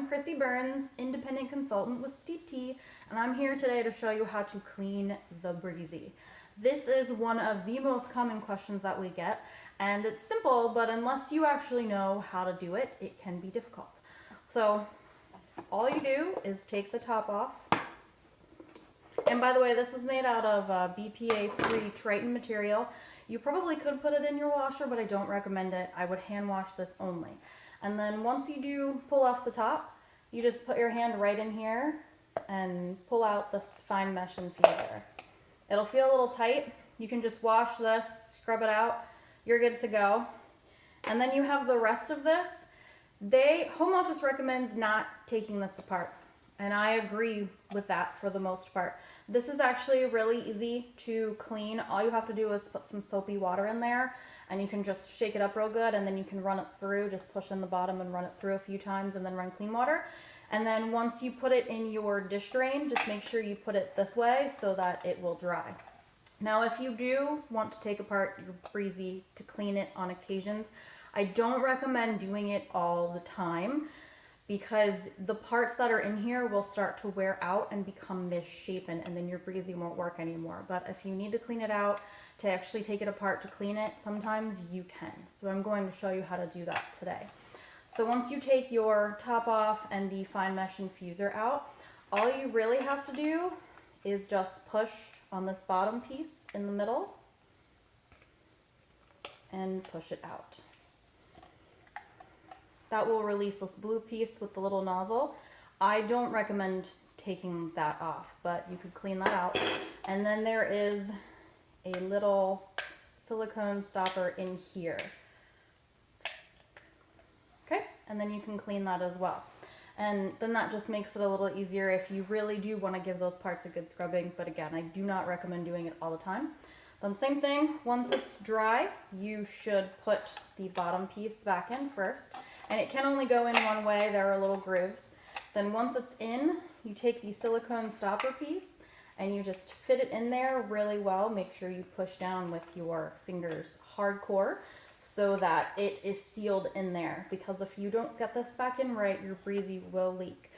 I'm Chrissy Burns, independent consultant with Steeped Tea, and I'm here today to show you how to clean the Breezy. This is one of the most common questions that we get, and it's simple, but unless you actually know how to do it, it can be difficult. So all you do is take the top off. And by the way, this is made out of BPA-free Triton material. You probably could put it in your washer, but I don't recommend it. I would hand wash this only. And then once you do pull off the top, you just put your hand right in here and pull out this fine mesh infuser. It'll feel a little tight. You can just wash this, scrub it out. You're good to go. And then you have the rest of this. Home office recommends not taking this apart. And I agree with that for the most part. This is actually really easy to clean. All you have to do is put some soapy water in there and you can just shake it up real good, and then you can run it through, just push in the bottom and run it through a few times and then run clean water. And then once you put it in your dish drain, just make sure you put it this way so that it will dry. Now, if you do want to take apart your Breezy to clean it on occasions, I don't recommend doing it all the time, because the parts that are in here will start to wear out and become misshapen, and then your Breezy won't work anymore. But if you need to clean it out, to actually take it apart to clean it, sometimes you can. So I'm going to show you how to do that today. So once you take your top off and the fine mesh infuser out, all you really have to do is just push on this bottom piece in the middle and push it out. That will release this blue piece with the little nozzle. I don't recommend taking that off, but you could clean that out. And then there is a little silicone stopper in here. Okay, and then you can clean that as well. And then that just makes it a little easier if you really do want to give those parts a good scrubbing. But again, I do not recommend doing it all the time. Then same thing, once it's dry, you should put the bottom piece back in first. And it can only go in one way, there are little grooves. Then once it's in, you take the silicone stopper piece and you just fit it in there really well. Make sure you push down with your fingers hardcore so that it is sealed in there, because if you don't get this back in right, your Breezy will leak.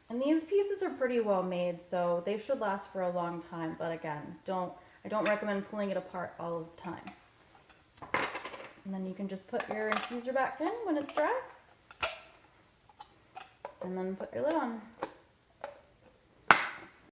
And these pieces are pretty well made, so they should last for a long time, but again, I don't recommend pulling it apart all of the time. And then you can just put your infuser back in when it's dry, and then put your lid on.